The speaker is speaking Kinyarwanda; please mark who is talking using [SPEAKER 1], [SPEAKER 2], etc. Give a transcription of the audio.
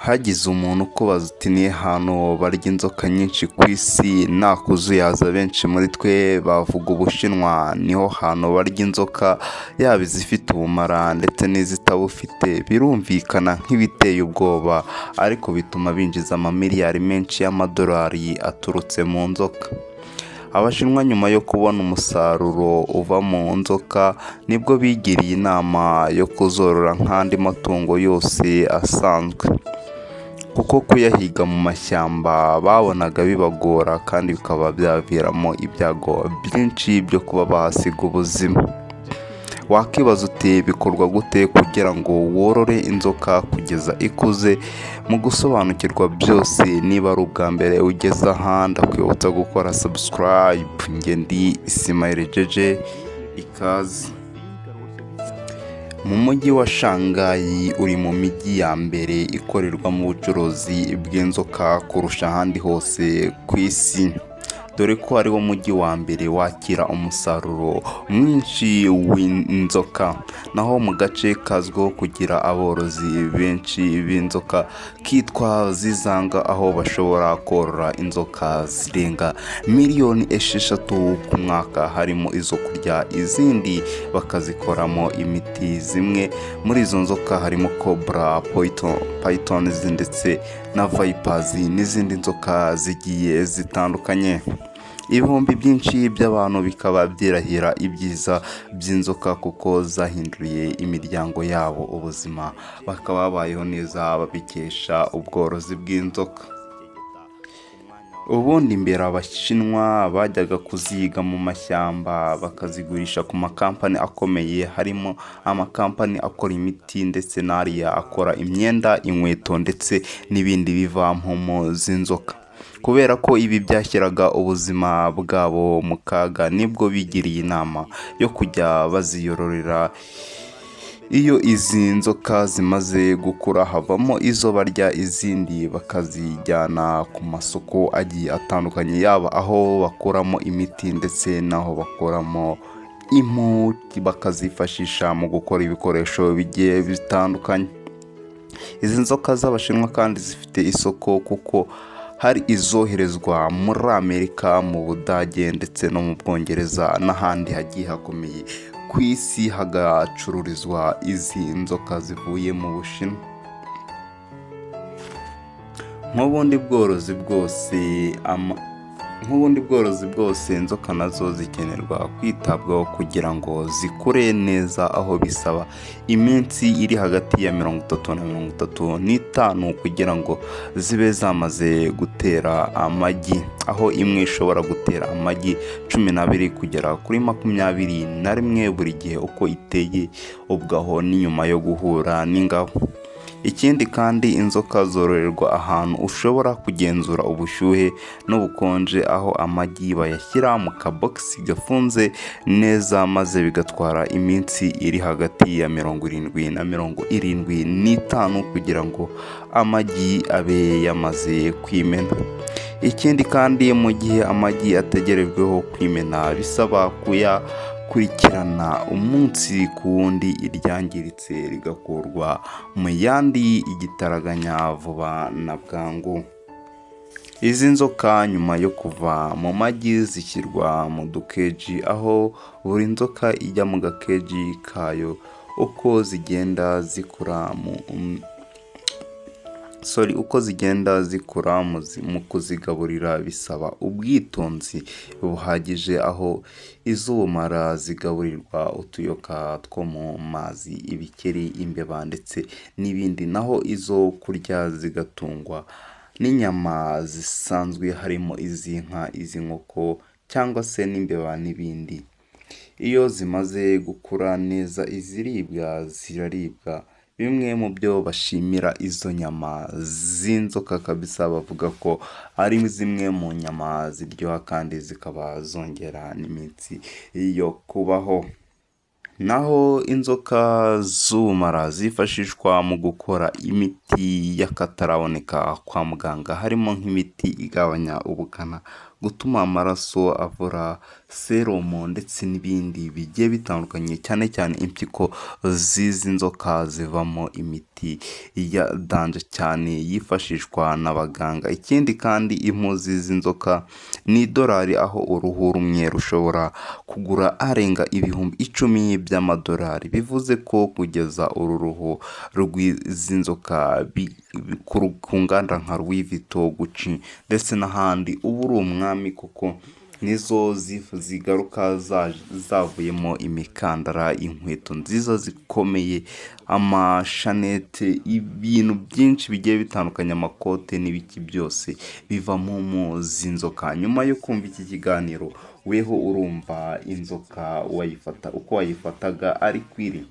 [SPEAKER 1] Hagize umuntu ukubaza uti ni hano barya inzoka nyinshi ku isi nta kuzuyaza, benshi muri twe bavuga Ubushinwa. Niho hantu barya inzoka, yaba izifite ubumara ndetse n'izitabufite. Birumvikana nk'ibiteye ubwoba, ariko bituma binjiza amamiliyari menshi y'amadolari aturutse mu nzoka. Abashinwa nyuma yo kubona umusaruro uva mu nzoka, nibwo bigiriye inama yo kuzorora nk'andi matungo yose asanzwe, kuko kuyahiga mu mashyamba babonaga bibagora kandi bikaba byaviramo ibyago byinshi byo kuba bahasiga ubuzima. Wakibaza uti bikorwa gute kugira ngo worore inzoka kugeza ikuze? Mu gusobanukirwa byose, niba ari ubwa mbere ugeze aha, ndakwibutsa gukora subscribe. Njye ndi Ismail Jeje, ikaze. Mu mujyi wa Shanghai uri mu mijyi ya mbere ikorerwamo ubucuruzi bw'inzoka kurusha ahandi hose ku isi, dore ko ariwo mujyi wa mbere wakira umusaruro mwinshi w'inzoka. Naho mu gace kazwiho kugira aborozi benshi b'inzoka kitwa Zizanga, aho bashobora korora inzoka zirenga miliyoni 6 ku mwaka, harimo izo kurya, izindi bakazikoramo imiti. Zimwe muri izo nzoka harimo cobra, pythons ndetse na vipers n'izindi nzoka zigiye zitandukanye. Ibihumbi byinshi by'abantu bikaba byirahira ibyiza by'inzoka kuko zahinduriye imiryango yabo ubuzima, bakaba babayeho neza babikesha ubworozi bw'inzoka. Ubundi mbere Abashinwa bajyaga kuziga mu mashyamba bakazigurisha ku makampani akomeye, harimo amakampani akora imiti ndetse n'ariya akora imyenda, inkweto ndetse n'ibindi biva mu z'inzoka. Kubera ko ibi byashyiraga ubuzima bwabo mu kaga, nibwo bigiriye inama yo kujya baziyororera. Iyo izi nzoka zimaze gukura, havamo izo barya, izindi bakazijyana ku masoko agiye atandukanye, yaba aho bakuramo imiti ndetse n'aho bakuramo impu, bakazifashisha mu gukora ibikoresho bigiye bitandukanye. Izi nzoka z'Abashinwa kandi zifite isoko, kuko hari izoherezwa muri Amerika, mu Budage ndetse no mu Bwongereza n'ahandi hagiye hakomeye ku isi hagacururizwa izi nzoka zivuye mu Bushinwa. Nk'ubundi bworozi bwose, inzoka nazo zikenerwa kwitabwaho kugira ngo zikure neza, aho bisaba iminsi iri hagati ya 30 na 35 kugira ngo zibe zamaze gutera amagi, aho imwe ishobora gutera amagi 12 kugera kuri 21 buri gihe uko iteye, ubwaho n'inyuma yo guhura n'ingabo. Ikindi kandi, inzoka zororerwa ahantu ushobora kugenzura ubushyuhe n'ubukonje, aho amagi bayashyira mu kabogisi gafunze neza, maze bigatwara iminsi iri hagati ya 70 na 75 kugira ngo amagi abe yamaze kwimena. Ikindi kandi, mu gihe amagi ategerejweho kwimena, bisaba kuyakurikirana umunsi ku wundi, iryangiritse rigakurwa mu yandi igitaraganya vuba na bwangu. Izi nzoka nyuma yo kuva mu magi zishyirwa mu dukeji, aho buri nzoka ijya mu gakeji kayo. Uko zigenda zikura mu kuzigaburira bisaba ubwitonzi buhagije, aho iz'ubumara zigaburirwa utuyoka two mu mazi, ibikeri, imbeba ndetse n'ibindi, naho izo kurya zigatungwa n'inyama zisanzwe, harimo iz'inka, iz'inkoko cyangwa se n'imbeba n'ibindi. Iyo zimaze gukura neza, iziribwa ziraribwa. Bimwe mu byo bashimira izo nyama z'inzoka kabisa, bavuga ko ari zimwe mu nyama ziryoha kandi zikaba zongera n'iminsi yo kubaho. Naho inzoka z'ubumara zifashishwa mu gukora imiti y'akataraboneka kwa muganga, harimo nk'imiti igabanya ubukana gutuma amaraso avura, serumu ndetse n'ibindi bigiye bitandukanye, cyane cyane impyiko z'izi nzoka zivamo imiti ya danje cyane yifashishwa n'abaganga. Ikindi kandi impu z'izi nzoka ni idolari, aho uruhu rumwe rushobora kugura arenga ibihumbi 10 by'amadolari. Bivuze ko kugeza uru ruhu rw'izi nzoka ku nganda nka Louis Vuitton, Gucci ndetse n'ahandi uba uri umwami, kuko nizo zigaruka zavuyemo imikandara, inkweto nziza zikomeye, amashanete, ibintu byinshi bigiye bitandukanye, amakote n'ibiki byose biva mu z'inzoka. Nyuma yo kumva iki kiganiro, weho urumva inzoka wayifata uko wayifataga ari kwiri.